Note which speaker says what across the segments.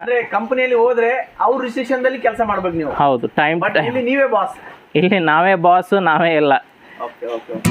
Speaker 1: ಅಂದ್ರೆ ಕಂಪನಿಯಲ್ಲಿ ಹೋದ್ರೆ ಅವ್ರ ರಿಸ್ಟ್ರಿಕ್ಷನ್ ದಲ್ಲಿ ಕೆಲಸ ಮಾಡ್ಬೇಕು ನೀವು.
Speaker 2: ಹೌದು, ಟೈಮ್
Speaker 1: ಇಲ್ಲಿ ನೀವೇ ಬಾಸ್.
Speaker 2: ಇಲ್ಲಿ ನಾವೇ ಬಾಸ್, ನಾವೇ ಎಲ್ಲ.
Speaker 1: Okay okay.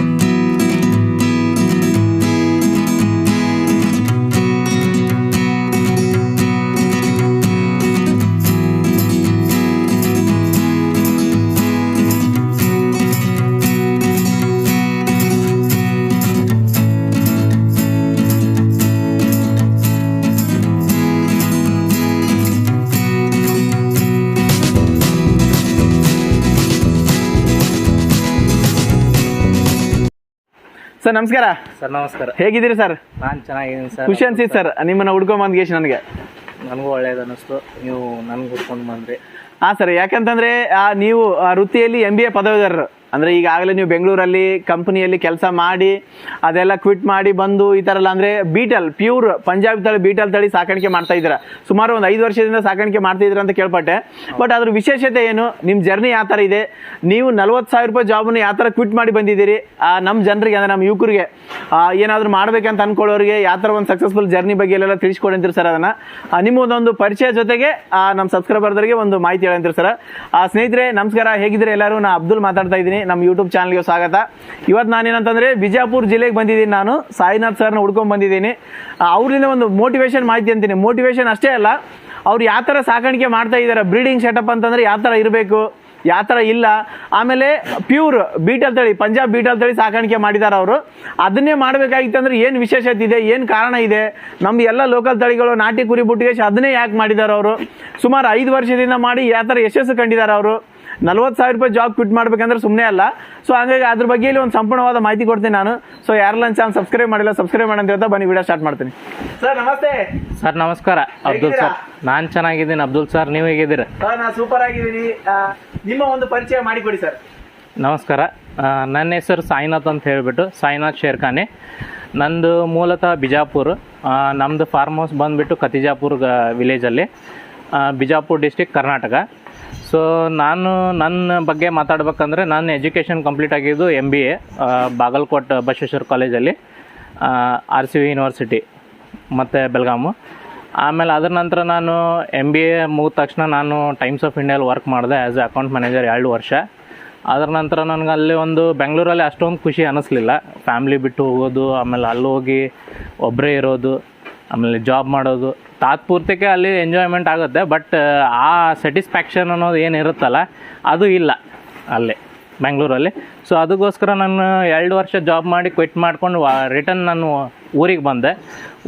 Speaker 1: ಸರ್ ನಮಸ್ಕಾರ.
Speaker 2: ಸರ್ ನಮಸ್ಕಾರ.
Speaker 1: ಹೇಗಿದ್ದೀರಿ ಸರ್?
Speaker 2: ನಾನು ಚೆನ್ನಾಗಿದ್ದೀನಿ ಸರ್.
Speaker 1: ಖುಷಿ ಅನ್ಸಿತ್ತು ಸರ್ ನಿಮ್ಮನ್ನ ಹುಡ್ಕೊಂಡ್ ಬಂದ್ಗೇಶ್ ನನಗೆ.
Speaker 2: ನನಗೂ ಒಳ್ಳೇದು ಅನ್ನಿಸ್ತು ನೀವು ನನ್ಗೆ ಹುಡ್ಕೊಂಡು ಬಂದ್ರಿ.
Speaker 1: ಹಾಂ ಸರ್, ಯಾಕಂತಂದ್ರೆ ನೀವು ವೃತ್ತಿಯಲ್ಲಿ MBA ಪದವೀಧರರು. ಅಂದರೆ ಈಗಾಗಲೇ ನೀವು ಬೆಂಗಳೂರಲ್ಲಿ ಕಂಪನಿಯಲ್ಲಿ ಕೆಲಸ ಮಾಡಿ ಅದೆಲ್ಲ ಕ್ವಿಟ್ ಮಾಡಿ ಬಂದು ಈ ಥರ ಎಲ್ಲ ಅಂದರೆ ಬೀಟಲ್ ಪ್ಯೂರ್ ಪಂಜಾಬ್ ತಳಿ ಬೀಟಲ್ ತಳಿ ಸಾಕಾಣಿಕೆ ಮಾಡ್ತಾ ಇದ್ದೀರಾ. ಸುಮಾರು ಒಂದು 5 ವರ್ಷದಿಂದ ಸಾಕಾಣಿಕೆ ಮಾಡ್ತಾ ಇದ್ದೀರಾ ಅಂತ ಕೇಳ್ಪಟ್ಟೆ. ಬಟ್ ಅದ್ರ ವಿಶೇಷತೆ ಏನು, ನಿಮ್ಮ ಜರ್ನಿ ಯಾವ ಥರ ಇದೆ, ನೀವು 40,000 ರೂಪಾಯಿ ಜಾಬನ್ನು ಯಾವ ಥರ ಕ್ವಿಟ್ ಮಾಡಿ ಬಂದಿದ್ದೀರಿ, ನಮ್ಮ ಜನರಿಗೆ ಅಂದರೆ ನಮ್ಮ ಯುವಕರಿಗೆ ಏನಾದರೂ ಮಾಡ್ಬೇಕಂತ ಅನ್ಕೊಳ್ಳೋರಿಗೆ ಯಾವ ಥರ ಒಂದು ಸಕ್ಸಸ್ಫುಲ್ ಜರ್ನಿ ಬಗ್ಗೆ ಎಲ್ಲ ತಿಳಿಸ್ಕೊಡಂತೀರಿ ಸರ್. ಅದನ್ನು ನಿಮ್ಮದೊಂದು ಪರಿಚಯ ಜೊತೆಗೆ ನಮ್ಮ ಸಬ್ಸ್ಕ್ರೈಬರ್ದರಿಗೆ ಒಂದು ಮಾಹಿತಿ ಹೇಳಂತೀರಿ ಸರ್. ಸ್ನೇಹಿತರೆ ನಮಸ್ಕಾರ, ಹೇಗಿದ್ರೆ ಎಲ್ಲರೂ? ನಾನು ಅಬ್ದುಲ್ ಮಾತಾಡ್ತಾ ಇದ್ದೀನಿ, ನಮ್ಮ ಯೂಟ್ಯೂಬ್ ಚಾನಲ್ಗೆ ಸ್ವಾಗತ. ಇವತ್ತು ನಾನೇನಂತಂದ್ರೆ ಬಿಜಾಪುರ ಜಿಲ್ಲೆಗೆ ಬಂದಿದ್ದೀನಿ. ನಾನು ಸಾಯಿನಾಥ್ ಸರ್ನ ಹುಡ್ಕೊಂಡ್ ಬಂದಿದ್ದೀನಿ. ಅವ್ರಿಂದ ಒಂದು ಮೋಟಿವೇಶನ್ ಮಾಹಿತಿ ಅಂತೀನಿ. ಮೋಟಿವೇಶನ್ ಅಷ್ಟೇ ಅಲ್ಲ, ಅವ್ರು ಯಾವ ಥರ ಸಾಕಾಣಿಕೆ ಮಾಡ್ತಾ ಇದ್ದಾರೆ, ಬ್ರೀಡಿಂಗ್ ಸೆಟಪ್ ಅಂತಂದ್ರೆ ಯಾವ ಥರ ಇರಬೇಕು, ಯಾವ ಥರ ಇಲ್ಲ, ಆಮೇಲೆ ಪ್ಯೂರ್ ಬೀಟಲ್ ತಳಿ ಪಂಜಾಬ್ ಬೀಟಲ್ ತಳಿ ಸಾಕಾಣಿಕೆ ಮಾಡಿದ್ದಾರೆ ಅವರು. ಅದನ್ನೇ ಮಾಡಬೇಕಾಗಿತ್ತಂದ್ರೆ ಏನು ವಿಶೇಷತೆ ಇದೆ, ಏನು ಕಾರಣ ಇದೆ, ನಮ್ಮ ಎಲ್ಲ ಲೋಕಲ್ ತಳಿಗಳು ನಾಟಿ ಕುರಿ ಬುಟ್ಟಿಗೆ ಅದನ್ನೇ ಯಾಕೆ ಮಾಡಿದ್ದಾರೆ ಅವರು, ಸುಮಾರು 5 ವರ್ಷದಿಂದ ಮಾಡಿ ಯಾವ ಥರ ಯಶಸ್ಸು ಕಂಡಿದ್ದಾರೆ ಅವರು. 40,000 ರೂಪಾಯಿ ಜಾಬ್ ಕ್ವಿಟ್ ಮಾಡ್ಬೇಕಂದ್ರೆ ಸುಮ್ಮನೆ ಅಲ್ಲ. ಸೊ ಹಾಗಾಗಿ ಅದ್ರ ಬಗ್ಗೆ ಇಲ್ಲಿ ಒಂದು ಸಂಪೂರ್ಣವಾದ ಮಾಹಿತಿ ಕೊಡ್ತೀನಿ ನಾನು. ಸೊ ಯಾರೆಲ್ಲ ನನ್ನ ಚಾನಲ್ ಸಬ್ಸ್ಕ್ರೈಬ್ ಮಾಡಿಲ್ಲ ಸಬ್ಸ್ಕ್ರೈಬ್ ಮಾಡಿ ಅಂತ ಹೇಳ್ತಾ ಬನ್ನಿ ವಿಡಿಯೋ ಸ್ಟಾರ್ಟ್ ಮಾಡ್ತೀನಿ. ಸರ್ ನಮಸ್ತೆ.
Speaker 2: ಸರ್ ನಮಸ್ಕಾರ. ಅಬ್ದುಲ್ ಸರ್. ನಾನು ಚೆನ್ನಾಗಿದ್ದೀನಿ ಅಬ್ದುಲ್ ಸರ್, ನೀವು ಹೇಗಿದ್ದೀರಾ?
Speaker 1: ಸರ್ ನಾನು ಸೂಪರ್ ಆಗಿದ್ದೀನಿ. ನಿಮ್ಮ ಒಂದು ಪರಿಚಯ ಮಾಡಿಕೊಡಿ ಸರ್.
Speaker 2: ನಮಸ್ಕಾರ, ನನ್ನ ಹೆಸರು ಸಾಯಿನಾಥ್ ಅಂತ ಹೇಳಿಬಿಟ್ಟು, ಸಾಯಿನಾಥ್ ಶೇರ್ಖಾನೆ. ನಂದು ಮೂಲತಃ ಬಿಜಾಪುರ್. ನಮ್ಮದು ಫಾರ್ಮ್ ಹೌಸ್ ಬಂದುಬಿಟ್ಟು ಕಥಿಜಾಪುರ್ ವಿಲೇಜಲ್ಲಿ, ಬಿಜಾಪುರ್ ಡಿಸ್ಟಿಕ್, ಕರ್ನಾಟಕ. ಸೊ ನಾನು ನನ್ನ ಬಗ್ಗೆ ಮಾತಾಡ್ಬೇಕಂದ್ರೆ ನನ್ನ ಎಜುಕೇಷನ್ ಕಂಪ್ಲೀಟ್ ಆಗಿದ್ದು MBA ಬಾಗಲಕೋಟೆ ಬಸವೇಶ್ವರ ಕಾಲೇಜಲ್ಲಿ, RCV ಯೂನಿವರ್ಸಿಟಿ ಮತ್ತು ಬೆಳಗಾಮು. ಆಮೇಲೆ ಅದರ ನಂತರ ನಾನು MBA ಮುಗಿದ ತಕ್ಷಣ ನಾನು ಟೈಮ್ಸ್ ಆಫ್ ಇಂಡಿಯಲ್ಲಿ ವರ್ಕ್ ಮಾಡಿದೆ ಆ್ಯಸ್ ಎ ಅಕೌಂಟ್ ಮ್ಯಾನೇಜರ್ 2 ವರ್ಷ. ಅದರ ನಂತರ ನನಗೆ ಅಲ್ಲಿ ಬೆಂಗಳೂರಲ್ಲಿ ಅಷ್ಟೊಂದು ಖುಷಿ ಅನ್ನಿಸ್ಲಿಲ್ಲ, ಫ್ಯಾಮ್ಲಿ ಬಿಟ್ಟು ಹೋಗೋದು, ಆಮೇಲೆ ಅಲ್ಲಿ ಹೋಗಿ ಒಬ್ಬರೇ ಇರೋದು, ಆಮೇಲೆ ಜಾಬ್ ಮಾಡೋದು. ತಾತ್ಪೂರ್ತಿಗೆ ಅಲ್ಲಿ ಎಂಜಾಯ್ಮೆಂಟ್ ಆಗುತ್ತೆ, ಬಟ್ ಆ ಸ್ಯಾಟಿಸ್ಫ್ಯಾಕ್ಷನ್ ಅನ್ನೋದು ಏನಿರುತ್ತಲ್ಲ ಅದು ಇಲ್ಲ ಅಲ್ಲಿ ಬೆಂಗಳೂರಲ್ಲಿ. ಸೊ ಅದಕ್ಕೋಸ್ಕರ ನಾನು 2 ವರ್ಷ ಜಾಬ್ ಮಾಡಿ ಕ್ವಿಟ್ ಮಾಡ್ಕೊಂಡು ರಿಟರ್ನ್ ನಾನು ಊರಿಗೆ ಬಂದೆ.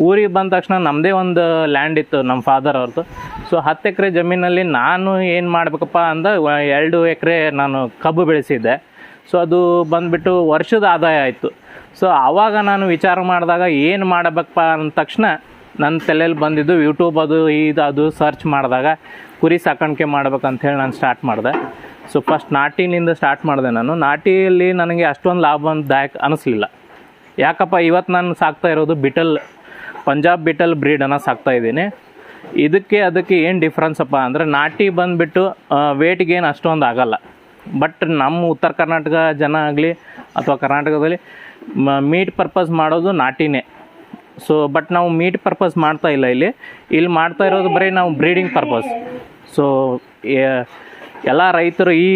Speaker 2: ಊರಿಗೆ ಬಂದ ತಕ್ಷಣ ನಮ್ಮದೇ ಒಂದು ಲ್ಯಾಂಡ್ ಇತ್ತು ನಮ್ಮ ಫಾದರ್ ಅವ್ರದ್ದು. ಸೊ 10 ಎಕರೆ ಜಮೀನಲ್ಲಿ ನಾನು ಏನು ಮಾಡಬೇಕಪ್ಪ ಅಂದ 2 ಎಕರೆ ನಾನು ಕಬ್ಬು ಬೆಳೆಸಿದ್ದೆ. ಸೊ ಅದು ಬಂದುಬಿಟ್ಟು ವರ್ಷದ ಆದಾಯ ಆಯಿತು. ಸೊ ಆವಾಗ ನಾನು ವಿಚಾರ ಮಾಡಿದಾಗ ಏನು ಮಾಡಬೇಕಪ್ಪ ಅಂದ ತಕ್ಷಣ ನನ್ನ ತಲೆಯಲ್ಲಿ ಬಂದಿದ್ದು ಯೂಟ್ಯೂಬ್ ಅದು ಸರ್ಚ್ ಮಾಡಿದಾಗ ಕುರಿ ಸಾಕಾಣಿಕೆ ಮಾಡ್ಬೇಕಂತೇಳಿ ನಾನು ಸ್ಟಾರ್ಟ್ ಮಾಡಿದೆ. ಸೊ ಫಸ್ಟ್ ನಾಟಿನಿಂದ ಸ್ಟಾರ್ಟ್ ಮಾಡಿದೆ ನಾನು. ನಾಟಿಯಲ್ಲಿ ನನಗೆ ಅಷ್ಟೊಂದು ಲಾಭದಾಯಕ ಅನ್ನಿಸ್ಲಿಲ್ಲ. ಯಾಕಪ್ಪ, ಇವತ್ತು ನಾನು ಸಾಕ್ತಾ ಇರೋದು ಪಂಜಾಬ್ ಬಿಟಲ್ ಬ್ರೀಡನ್ನು ಸಾಕ್ತಾಯಿದ್ದೀನಿ. ಅದಕ್ಕೆ ಏನು ಡಿಫ್ರೆನ್ಸಪ್ಪ ಅಂದರೆ, ನಾಟಿ ಬಂದುಬಿಟ್ಟು ವೇಟ್ಗೆ ಏನು ಅಷ್ಟೊಂದು ಆಗೋಲ್ಲ. ಬಟ್ ನಮ್ಮ ಉತ್ತರ ಕರ್ನಾಟಕ ಜನ ಆಗಲಿ ಅಥವಾ ಕರ್ನಾಟಕದಲ್ಲಿ ಮೀಟ್ ಪರ್ಪಸ್ ಮಾಡೋದು ನಾಟಿನೇ. ಸೊ ಬಟ್ ನಾವು ಮೀಟ್ ಪರ್ಪಸ್ ಮಾಡ್ತಾ ಇಲ್ಲ, ಇಲ್ಲಿ ಮಾಡ್ತಾ ಇರೋದು ಬರೀ ನಾವು ಬ್ರೀಡಿಂಗ್ ಪರ್ಪಸ್. ಸೊ ಎಲ್ಲ ರೈತರು ಈ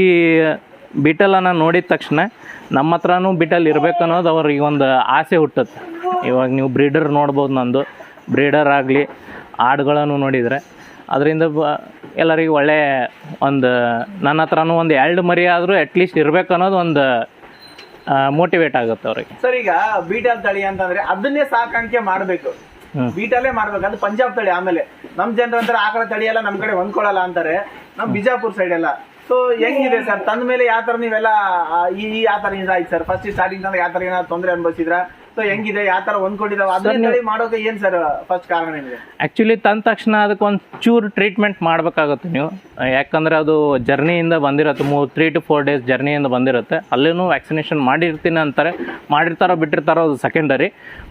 Speaker 2: ಬಿಟಲನ್ನು ನೋಡಿದ ತಕ್ಷಣ ನಮ್ಮ ಹತ್ರನೂ ಬಿಟಲ್ ಇರಬೇಕು ಅನ್ನೋದು ಅವ್ರಿಗೆ ಒಂದು ಆಸೆ ಹುಟ್ಟುತ್ತೆ. ಇವಾಗ ನೀವು ಬ್ರೀಡರ್ ನೋಡ್ಬೋದು, ನಂದು ಬ್ರೀಡರ್ ಆಗಲಿ ಆಡುಗಳನ್ನು ನೋಡಿದರೆ ಅದರಿಂದ ಎಲ್ಲರಿಗೂ ಒಳ್ಳೆ ಒಂದು ನನ್ನ ಹತ್ರನೂ ಒಂದು 2 ಮರಿ ಆದರೂ ಅಟ್ಲೀಸ್ಟ್ ಇರಬೇಕು ಅನ್ನೋದು ಒಂದು ಮೋಟಿವೇಟ್ ಆಗುತ್ತೆ ಅವ್ರಿಗೆ.
Speaker 1: ಸರ್ ಈಗ ಬೀಟಲ್ ತಳಿ ಅಂತಂದ್ರೆ ಅದನ್ನೇ ಸಾಕಾಣಿಕೆ ಮಾಡ್ಬೇಕು, ಬೀಟಲ್ಲೇ ಮಾಡ್ಬೇಕು, ಅದು ಪಂಜಾಬ್ ತಳಿ. ಆಮೇಲೆ ನಮ್ ಜನರಂತರ ಆಕಳ ತಳಿ ಎಲ್ಲ ನಮ್ ಕಡೆ ಹೊಂದ್ಕೊಳ್ಳಲ್ಲ ಅಂತಾರೆ, ನಮ್ ಬಿಜಾಪುರ್ ಸೈಡ್ ಎಲ್ಲ. ಸೊ ಹೆಂಗಿದೆ ಸರ್, ತಂದ ಮೇಲೆ ಯಾವ ತರ ನೀವೆಲ್ಲ ಯಾವ ತರ ಆಯ್ತು ಸರ್? ಫಸ್ಟ್ ಸ್ಟಾರ್ಟಿಂಗ್ ತಂದ್ರೆ ಯಾವ ತರ ಏನಾದ್ರು ತೊಂದರೆ ಅನ್ಭವಿಸಿದ್ರ? ಸೊ ಹೆಂಗಿದೆ, ಯಾವ ತರ ಹೊಂದ್ಕೊಂಡಿದಾವ ಅದನ್ನ ಮಾಡೋಕೆ ಏನ್ ಸರ್ ಫಸ್ಟ್ ಕಾರಣ ಏನಿದೆ?
Speaker 2: ಆಕ್ಚುಲಿ ತಂದ ತಕ್ಷಣ ಅದಕ್ಕೆ ಒಂದು ಚೂರು ಟ್ರೀಟ್ಮೆಂಟ್ ಮಾಡ್ಬೇಕಾಗುತ್ತೆ ನೀವು. ಯಾಕಂದ್ರೆ ಅದು ಜರ್ನಿಯಿಂದ ಬಂದಿರುತ್ತೆ, 3 to 4 ಡೇಸ್ ಜರ್ನಿಯಿಂದ ಬಂದಿರುತ್ತೆ. ಅಲ್ಲಿನೂ ವ್ಯಾಕ್ಸಿನೇಷನ್ ಮಾಡಿರ್ತೀನಿ ಅಂತಾರೆ, ಮಾಡಿರ್ತಾರೋ ಬಿಟ್ಟಿರ್ತಾರೋ ಅದು ಸೆಕೆಂಡರಿ.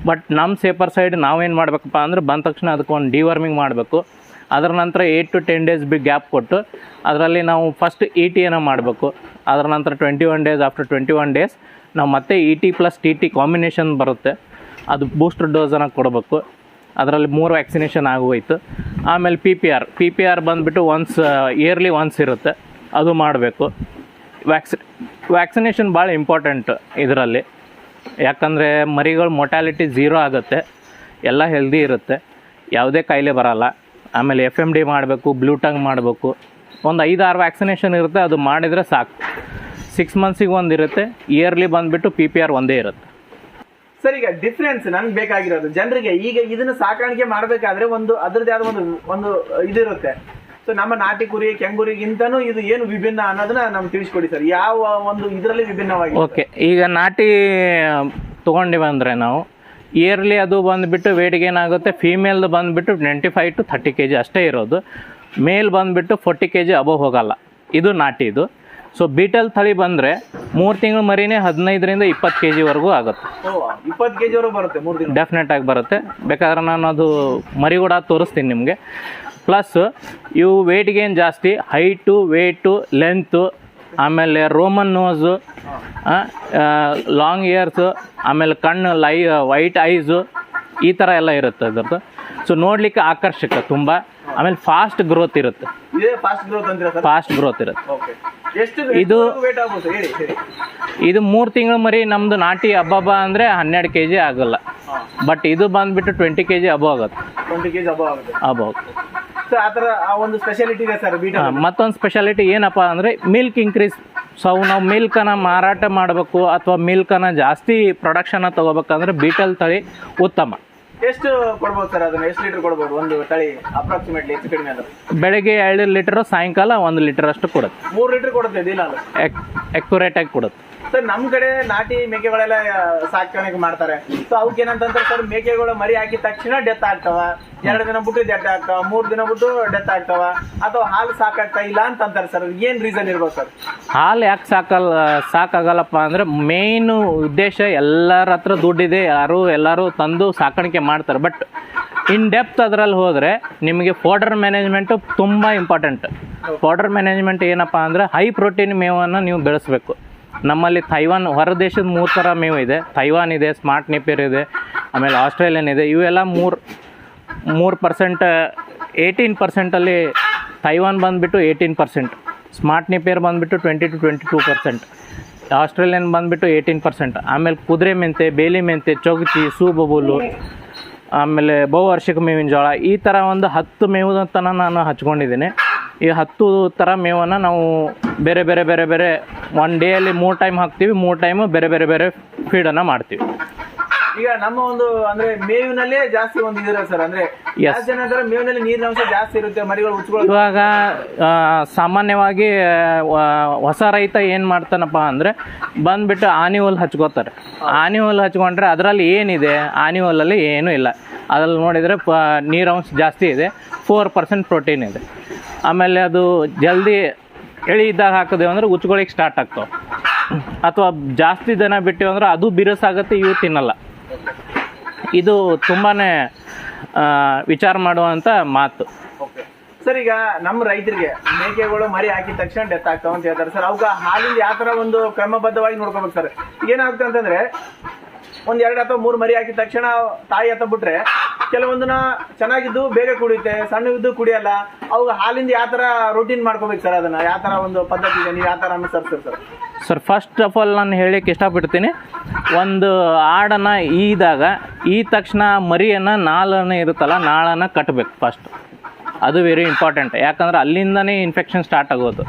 Speaker 2: ಬಟ್ ನಮ್ಮ ಸೇಫರ್ ಸೈಡ್ ನಾವೇನು ಮಾಡ್ಬೇಕಪ್ಪ ಅಂದ್ರೆ, ಬಂದ ತಕ್ಷಣ ಅದಕ್ಕೆ ಒಂದು ಡಿವರ್ಮಿಂಗ್ ಮಾಡಬೇಕು. ಅದರ ನಂತರ 8 to 10 ಡೇಸ್ ಗ್ಯಾಪ್ ಕೊಟ್ಟು ಅದರಲ್ಲಿ ನಾವು ಫಸ್ಟ್ ET ಮಾಡಬೇಕು. ಅದರ ನಂತರ 21 ಡೇಸ್, ಆಫ್ಟರ್ 21 ಡೇಸ್ ನಾವು ಮತ್ತೆ ET + TT ಕಾಂಬಿನೇಷನ್ ಬರುತ್ತೆ, ಅದು ಬೂಸ್ಟರ್ ಡೋಸನ್ನು ಕೊಡಬೇಕು. ಅದರಲ್ಲಿ 3 ವ್ಯಾಕ್ಸಿನೇಷನ್ ಆಗೋಯ್ತು. ಆಮೇಲೆ ಪಿ ಪಿ ಆರ್ ಬಂದುಬಿಟ್ಟು ಇಯರ್ಲಿ ಒನ್ಸ್ ಇರುತ್ತೆ, ಅದು ಮಾಡಬೇಕು. ವ್ಯಾಕ್ಸಿನೇಷನ್ ಭಾಳ ಇಂಪಾರ್ಟೆಂಟ್ ಇದರಲ್ಲಿ, ಯಾಕಂದರೆ ಮರಿಗಳ ಮೊರ್ಟಾಲಿಟಿ 0 ಆಗುತ್ತೆ, ಎಲ್ಲ ಹೆಲ್ದಿ ಇರುತ್ತೆ, ಯಾವುದೇ ಕಾಯಿಲೆ ಬರಲ್ಲ. ಆಮೇಲೆ FMD ಮಾಡಬೇಕು, ಬ್ಲೂ ಟಂಗ್ ಮಾಡಬೇಕು, ಒಂದು 5-6 ವ್ಯಾಕ್ಸಿನೇಷನ್ ಇರುತ್ತೆ, ಅದು ಮಾಡಿದರೆ ಸಾಕು. 6 ಮಂತ್ಸಿಗೆ ಒಂದು ಇರುತ್ತೆ, ಇಯರ್ಲಿ ಬಂದುಬಿಟ್ಟು PPR ಒಂದೇ ಇರುತ್ತೆ.
Speaker 1: ಸರ್, ಈಗ ಡಿಫ್ರೆನ್ಸ್ ನನ್ಗೆ ಬೇಕಾಗಿರೋದು ಜನರಿಗೆ, ಈಗ ಇದನ್ನ ಸಾಕಾಣಿಕೆ ಮಾಡಬೇಕಾದ್ರೆ ಒಂದು ಅದರದ್ದೇ ಆದ ಒಂದು ಇದಿರುತ್ತೆ. ಸೊ ನಮ್ಮ ನಾಟಿ ಕುರಿ ಕೆಂಗುರಿಗಿಂತನೂ ಇದು ಏನು ವಿಭಿನ್ನ ಅನ್ನೋದನ್ನ ನಮ್ಗೆ ತಿಳಿಸ್ಕೊಡಿ ಸರ್. ಯಾವ ಒಂದು ಇದರಲ್ಲಿ ವಿಭಿನ್ನವಾಗಿ?
Speaker 2: ಓಕೆ, ಈಗ ನಾಟಿ ತೊಗೊಂಡಿವಿ ಅಂದರೆ ನಾವು ಇಯರ್ಲಿ ಅದು ಬಂದುಬಿಟ್ಟು ವೇಟ್ಗೆ ಏನಾಗುತ್ತೆ, ಫೀಮೇಲ್ದು ಬಂದುಬಿಟ್ಟು 25 to 30 kg ಅಷ್ಟೇ ಇರೋದು, ಮೇಲ್ ಬಂದುಬಿಟ್ಟು 40 kg ಅಬೋವ್ ಹೋಗಲ್ಲ. ಇದು ನಾಟಿದು. ಸೊ ಬೀಟಲ್ ತಳಿ ಬಂದರೆ 3 ತಿಂಗಳು ಮರಿನೇ 15 to 20 kg ವರೆಗೂ ಆಗುತ್ತೆ.
Speaker 1: 20 kg ವರೆಗೂ ಬರುತ್ತೆ 3 ದಿನ?
Speaker 2: ಡೆಫಿನೆಟ್ ಆಗಿ ಬರುತ್ತೆ. ಬೇಕಾದ್ರೆ ನಾನು ಅದು ಮರಿ ಕೂಡ ತೋರಿಸ್ತೀನಿ ನಿಮಗೆ. ಪ್ಲಸ್ ಇವು ವೇಟ್ ಗೇನ್ ಜಾಸ್ತಿ, ಹೈಟು, ವೇಟು, ಲೆಂತು, ಆಮೇಲೆ ರೋಮನ್ ನೋಸು, ಲಾಂಗ್ ಇಯರ್ಸು, ಆಮೇಲೆ ಕಣ್ಣು ವೈಟ್ ಐಸು, ಈ ಥರ ಎಲ್ಲ ಇರುತ್ತೆ ಅದರದ್ದು. ಸೊ ನೋಡಲಿಕ್ಕೆ ಆಕರ್ಷಕ ತುಂಬ. ಆಮೇಲೆ ಫಾಸ್ಟ್ ಗ್ರೋತ್ ಇರುತ್ತೆ. ಫಾಸ್ಟ್ ಗ್ರೋತ್ ಇರುತ್ತೆ. ಇದು 3 ತಿಂಗಳು ಮರಿ ನಮ್ಮದು ನಾಟಿ ಹಬ್ಬ ಅಂದರೆ 12 kg ಆಗಲ್ಲ. ಬಟ್ ಇದು ಬಂದುಬಿಟ್ಟು 20 kg ಅಬೋವ್ ಆಗುತ್ತೆ.
Speaker 1: 20 kg
Speaker 2: ಅಬೋವ್.
Speaker 1: ಒಂದು ಸ್ಪೆಷಾಲಿಟಿ ಇದೆ ಸರ್.
Speaker 2: ಮತ್ತೊಂದು ಸ್ಪೆಷಾಲಿಟಿ ಏನಪ್ಪ ಅಂದರೆ ಮಿಲ್ಕ್ ಇನ್ಕ್ರೀಸ್. ಸೊ ನಾವು ಮಿಲ್ಕನ್ನು ಮಾರಾಟ ಮಾಡಬೇಕು ಅಥವಾ ಮಿಲ್ಕನ್ನು ಜಾಸ್ತಿ ಪ್ರೊಡಕ್ಷನ್ ತೊಗೋಬೇಕಂದ್ರೆ ಬೀಟಲ್ ತಳಿ ಉತ್ತಮ.
Speaker 1: ಎಷ್ಟು ಕೊಡ್ಬೋದು ಸರ್? ಅದನ್ನ ಎಷ್ಟು ಲೀಟರ್ ಕೊಡ್ಬೋದು ಒಂದು ತಳಿ ಅಪ್ರಾಕ್ಸಿಮೇಟ್ಲಿ ಹೆಚ್ಚು ಕಡಿಮೆ? ಅಂದ್ರೆ
Speaker 2: ಬೆಳಗ್ಗೆ 2 ಲೀಟರ್, ಸಾಯಂಕಾಲ 1 ಲೀಟರ್ ಅಷ್ಟು ಕೊಡುತ್ತೆ.
Speaker 1: 3 ಲೀಟರ್ ಕೊಡುತ್ತೆ ದಿನ?
Speaker 2: ಅಕ್ಯುರೇಟ್ ಆಗಿ ಕೊಡುತ್ತೆ
Speaker 1: ಸರ್. ನಮ್ಮ ಕಡೆ ನಾಟಿ ಮೇಕೆಗಳೆಲ್ಲ ಸಾಕಾಣಿಕೆ ಮಾಡ್ತಾರೆ. ಸೊ ಅವಕ್ಕೆ ಏನಂತಂದ್ರೆ ಸರ್, ಮೇಕೆಗಳು ಮರಿ ಹಾಕಿದ ತಕ್ಷಣ ಡೆತ್ ಆಗ್ತಾವ, 2 ದಿನ ಬಿಟ್ಟು ಡೆತ್ ಆಗ್ತಾವ, 3 ದಿನ ಬಿಟ್ಟು ಡೆತ್ ಆಗ್ತಾವ, ಅಥವಾ ಹಾಲು ಸಾಕಾಗ್ತಾ ಇಲ್ಲ ಅಂತಾರೆ ಸರ್. ಏನ್ ರೀಸನ್ ಇರ್ಬೋದು ಸರ್?
Speaker 2: ಹಾಲು ಯಾಕೆ ಸಾಕಾಗಲ್ಲಪ್ಪ ಅಂದ್ರೆ ಮೇನ್ ಉದ್ದೇಶ, ಎಲ್ಲರ ಹತ್ರ ದುಡ್ಡಿದೆ, ಎಲ್ಲರೂ ತಂದು ಸಾಕಾಣಿಕೆ ಮಾಡ್ತಾರೆ. ಬಟ್ ಇನ್ ಡೆಪ್ತ್ ಅದರಲ್ಲಿ ಹೋದರೆ ನಿಮಗೆ ಫೋಡರ್ ಮ್ಯಾನೇಜ್ಮೆಂಟು ತುಂಬ ಇಂಪಾರ್ಟೆಂಟ್. ಫೋಡರ್ ಮ್ಯಾನೇಜ್ಮೆಂಟ್ ಏನಪ್ಪ ಅಂದರೆ ಹೈ ಪ್ರೋಟೀನ್ ಮೇವನ್ನು ನೀವು ಬೆಳೆಸಬೇಕು. ನಮ್ಮಲ್ಲಿ ಥೈವಾನ್, ಹೊರ ದೇಶದ 3 ಥರ ಮೇವು ಇದೆ. ಥೈವಾನ್ ಇದೆ, ಸ್ಮಾರ್ಟ್ ನೆಪಿಯರ್ ಇದೆ, ಆಮೇಲೆ ಆಸ್ಟ್ರೇಲಿಯನ್ ಇದೆ. ಇವೆಲ್ಲ 3%, 18%ಅಲ್ಲಿ ಥೈವಾನ್ ಬಂದುಬಿಟ್ಟು 18%, ಸ್ಮಾರ್ಟ್ ನೆಪಿಯರ್ ಬಂದುಬಿಟ್ಟು 20 to 22%, ಆಸ್ಟ್ರೇಲಿಯನ್ ಬಂದುಬಿಟ್ಟು 18%. ಆಮೇಲೆ ಕುದುರೆ ಮೆಂತೆ, ಬೇಲಿ ಮೆಂತೆ, ಚೊಗಚಿ, ಸೂಬಬುಲು, ಆಮೇಲೆ ಬಹುವಾರ್ಷಿಕ ಮೇವಿನ ಜೋಳ, ಈ ಥರ ಒಂದು 10 ಮೇವು ತನಕ ನಾನು ಹಚ್ಕೊಂಡಿದ್ದೀನಿ. ಈ 10 ಥರ ಮೇವನ್ನು ನಾವು ಬೇರೆ ಬೇರೆ 1 ಡೇಯಲ್ಲಿ 3 ಟೈಮ್ ಹಾಕ್ತೀವಿ, 3 ಟೈಮು ಬೇರೆ ಫೀಡನ್ನು ಮಾಡ್ತೀವಿ.
Speaker 1: ಈಗ ನಮ್ಮ ಒಂದು ಅಂದ್ರೆ ಮೇವಿನಲ್ಲೇ ಜಾಸ್ತಿ ಒಂದು ಇದಿರ ಸರ್. ಅಂದ್ರೆ ಮೇವಿನಲ್ಲಿ ನೀರಿನ ಅಂಶ ಜಾಸ್ತಿ ಇರುತ್ತೆ, ಮರಿಗಳು ಉಚ್ಕೊಳ್ಳೋದು.
Speaker 2: ಇವಾಗ ಸಾಮಾನ್ಯವಾಗಿ ಹೊಸ ರೈತ ಏನು ಮಾಡ್ತಾನಪ್ಪ ಅಂದರೆ ಬಂದುಬಿಟ್ಟು ಆನಿ ಹುಲ್ಲು ಹಚ್ಕೋತಾರೆ. ಆನಿ ಹುಲ್ಲು ಹಚ್ಕೊಂಡ್ರೆ ಅದರಲ್ಲಿ ಏನಿದೆ? ಆನಿ ಹುಲ್ಲಲ್ಲಿ ಏನೂ ಇಲ್ಲ. ಅದ್ರಲ್ಲಿ ನೋಡಿದರೆ ನೀರಂಶ ಜಾಸ್ತಿ ಇದೆ, 4% ಪ್ರೋಟೀನ್ ಇದೆ. ಆಮೇಲೆ ಅದು ಜಲ್ದಿ ಎಳಿ ಇದ್ದಾಗ ಹಾಕಿದೆವು ಅಂದರೆ ಉಚ್ಕೊಳ್ಳಿಕ್ಕೆ ಸ್ಟಾರ್ಟ್ ಆಗ್ತಾವೆ. ಅಥವಾ ಜಾಸ್ತಿ ದಿನ ಬಿಟ್ಟಿವಿ ಅಂದ್ರೆ ಅದು ಬಿರುಸಾಗುತ್ತೆ, ಇವು ತಿನ್ನಲ್ಲ. ಇದು ತುಂಬಾ ವಿಚಾರ ಮಾಡುವಂಥ ಮಾತು.
Speaker 1: ಸರ್, ಈಗ ನಮ್ಮ ರೈತರಿಗೆ ಮೇಕೆಗಳು ಮರಿ ಹಾಕಿದ ತಕ್ಷಣ ಡೆತ್ ಆಗ್ತಾವ ಅಂತ ಹೇಳ್ತಾರೆ ಸರ್. ಅವಾಗ ಹಾಲಿಂದ ಯಾವ ಥರ ಒಂದು ಕ್ರಮಬದ್ಧವಾಗಿ ನೋಡ್ಕೋಬೇಕು ಸರ್? ಏನಾಗುತ್ತೆ ಅಂತಂದ್ರೆ 1, 2 ಅಥವಾ 3 ಮರಿ ಹಾಕಿದ ತಕ್ಷಣ ತಾಯಿ ಹತ್ತ ಬಿಟ್ರೆ ಕೆಲವೊಂದನ್ನ ಚೆನ್ನಾಗಿದ್ದು ಬೇಗ ಕುಡಿಯುತ್ತೆ, ಸಣ್ಣವಿದ್ದು ಕುಡಿಯಲ್ಲ. ಅವಾಗ ಹಾಲಿಂದ ಯಾವ ಥರ ರೂಟೀನ್ ಮಾಡ್ಕೋಬೇಕು ಸರ್? ಅದನ್ನ ಯಾವ ಥರ ಒಂದು ಪದ್ಧತಿ ಇದೆ, ನೀವು ಯಾವ ಥರ ಅನುಸರಿಸ್ತೀರಿ sir?
Speaker 2: Sir, first of all ನಾನು ಹೇಳಕ್ಕೆ ಇಷ್ಟಪಡ್ತೀನಿ, ಒಂದು ಆಡನ್ನು ಈ ತಕ್ಷಣ ಮರಿಯನ್ನು ನಾಳನ್ನು ಇರುತ್ತಲ್ಲ, ನಾಳನ್ನು ಕಟ್ಟಬೇಕು ಫಸ್ಟ್. ಅದು ವೆರಿ ಇಂಪಾರ್ಟೆಂಟ್. ಯಾಕಂದ್ರೆ ಅಲ್ಲಿಂದನೇ ಇನ್ಫೆಕ್ಷನ್ ಸ್ಟಾರ್ಟ್ ಆಗೋದು.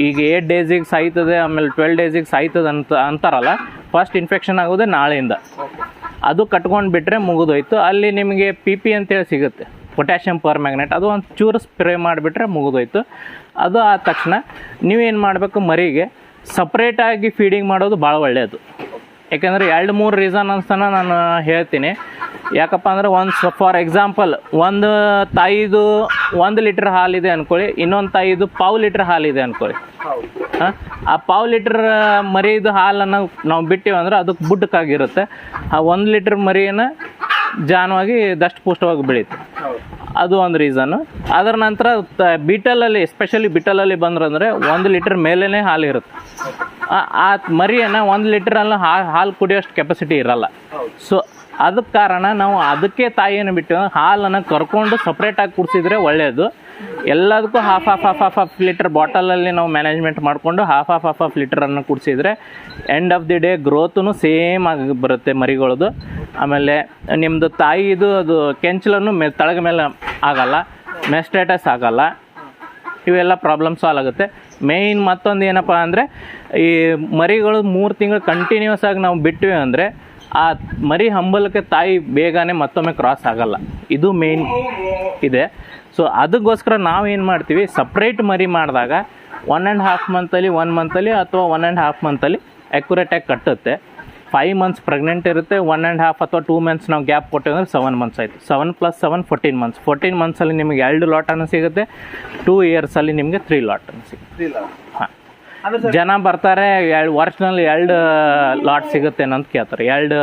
Speaker 2: ಈಗ 8 ಡೇಸಿಗೆ ಸಾಯ್ತದೆ, ಆಮೇಲೆ 12 ಡೇಸಿಗೆ ಸಾಯ್ತದೆ ಅಂತಾರಲ್ಲ, ಫಸ್ಟ್ ಇನ್ಫೆಕ್ಷನ್ ಆಗೋದೇ ನಾಳೆಯಿಂದ. ಅದು ಕಟ್ಕೊಂಡು ಬಿಟ್ಟರೆ ಮುಗಿದೋಯ್ತು. ಅಲ್ಲಿ ನಿಮಗೆ PP ಅಂತೇಳಿ ಸಿಗುತ್ತೆ, ಪೊಟ್ಯಾಷಿಯಮ್ ಪರ್ ಮ್ಯಾಗ್ನೆಟ್. ಅದು ಒಂದು ಚೂರು ಸ್ಪ್ರೇ ಮಾಡಿಬಿಟ್ರೆ ಮುಗಿದೋಯ್ತು. ಅದು ಆದ ತಕ್ಷಣ ನೀವೇನು ಮಾಡಬೇಕು, ಮರಿಗೆ ಸಪ್ರೇಟಾಗಿ ಫೀಡಿಂಗ್ ಮಾಡೋದು ಭಾಳ ಒಳ್ಳೆಯದು. ಯಾಕೆಂದರೆ 2-3 ರೀಸನ್ ಅನ್ಸ್ತಾನೆ ನಾನು ಹೇಳ್ತೀನಿ. ಯಾಕಪ್ಪ ಅಂದರೆ ಫಾರ್ ಎಕ್ಸಾಂಪಲ್, ಒಂದು ತಾಯಿದು 1 ಲೀಟ್ರ್ ಹಾಲಿದೆ ಅಂದ್ಕೊಳ್ಳಿ, ಇನ್ನೊಂದು ತಾಯಿದು 1/2 ಲೀಟ್ರ್ ಹಾಲಿದೆ ಅಂದ್ಕೊಳ್ಳಿ. ಆ 1/2 ಲೀಟ್ರ್ ಮರಿದು ಹಾಲನ್ನು ನಾವು ಬಿಟ್ಟಿವಿ ಅಂದ್ರೆ ಅದಕ್ಕೆ ಬುಡ್ಡಕ್ಕಾಗಿರುತ್ತೆ. ಆ 1 ಲೀಟ್ರ್ ಮರಿಯನ್ನು ಜಾನವಾಗಿ ದಷ್ಟಪುಷ್ಟವಾಗಿ ಬೆಳೀತು. ಅದು ಒಂದು ರೀಸನ್ನು. ಅದರ ನಂತರ ಬೀಟಲಲ್ಲಿ, ಎಸ್ಪೆಷಲಿ ಬೀಟಲಲ್ಲಿ ಬಂದ್ರಂದರೆ 1 ಲೀಟ್ರ್ ಮೇಲೇ ಹಾಲು ಇರುತ್ತೆ. ಆ ಮರಿಯನ್ನು 1 ಲೀಟ್ರಲ್ಲಿ ಹಾಲು ಕುಡಿಯೋಷ್ಟು ಕೆಪಾಸಿಟಿ ಇರಲ್ಲ. ಸೊ ಅದಕ್ಕೆ ಕಾರಣ ನಾವು ಅದಕ್ಕೆ ತಾಯಿಯನ್ನು ಬಿಟ್ಟು ಹಾಲನ್ನು ಕರ್ಕೊಂಡು ಸಪ್ರೇಟಾಗಿ ಕುಡಿಸಿದ್ರೆ ಒಳ್ಳೆಯದು. ಎಲ್ಲದಕ್ಕೂ ಹಾಫ್ ಲೀಟರ್ ಬಾಟಲಲ್ಲಿ ನಾವು ಮ್ಯಾನೇಜ್ಮೆಂಟ್ ಮಾಡಿಕೊಂಡು ಹಾಫ್ ಲೀಟರನ್ನು ಕುಡಿಸಿದ್ರೆ end of the day growth same ಆಗಿ ಬರುತ್ತೆ ಮರಿಗಳದು. ಆಮೇಲೆ ನಿಮ್ಮದು ತಾಯಿದು ಅದು ಕೆಂಚಲನ್ನು ತಳಗ ಮೇಲೆ ಆಗಲ್ಲ, ಮೆಸ್ಟೇಟಸ್ ಆಗಲ್ಲ, ಇವೆಲ್ಲ ಪ್ರಾಬ್ಲಮ್ ಸಾಲ್ವ್ ಆಗುತ್ತೆ. ಮೇಯ್ನ್ ಮತ್ತೊಂದು ಏನಪ್ಪ ಅಂದರೆ ಈ ಮರಿಗಳು 3 ತಿಂಗಳು ಕಂಟಿನ್ಯೂಸ್ ಆಗಿ ನಾವು ಬಿಟ್ವಿ ಅಂದರೆ ಆ ಮರಿ ಹಂಬಲಕ್ಕೆ ತಾಯಿ ಬೇಗನೆ ಮತ್ತೊಮ್ಮೆ ಕ್ರಾಸ್ ಆಗಲ್ಲ. ಇದು ಮೇಯ್ನ್ ಇದೆ. ಸೊ ಅದಕ್ಕೋಸ್ಕರ ನಾವು ಏನು ಮಾಡ್ತೀವಿ, ಸಪ್ರೇಟ್ ಮರಿ ಮಾಡಿದಾಗ 1.5 ಮಂತಲ್ಲಿ 1 ಮಂತಲ್ಲಿ ಅಥವಾ 1.5 ಮಂತಲ್ಲಿ ಅಕ್ಯುರೇಟಾಗಿ ಕಟ್ಟುತ್ತೆ. 5 ಮಂತ್ಸ್ ಪ್ರೆಗ್ನೆಂಟ್ ಇರುತ್ತೆ, 1.5 ಅಥವಾ 2 ಮಂತ್ಸ್ ನಾವು ಗ್ಯಾಪ್ ಕೊಟ್ಟಿವಿ ಅಂದರೆ 7 ಮಂತ್ಸ್ ಆಯಿತು. 7 + 7 14 ಮಂತ್ಸ್. 14 ಮಂತ್ಸಲ್ಲಿ ನಿಮಗೆ 2 ಲಾಟನ್ನು ಸಿಗುತ್ತೆ. 2 ಇಯರ್ಸಲ್ಲಿ ನಿಮಗೆ 3 ಲಾಟನ್ನು ಸಿಗುತ್ತೆ. ಹಾಂ, ಜನ ಬರ್ತಾರೆ ವರ್ಷನಲ್ಲಿ 2 ಲಾಟ್ ಸಿಗುತ್ತೆ ಅಂತ ಕೇಳ್ತಾರೆ. 2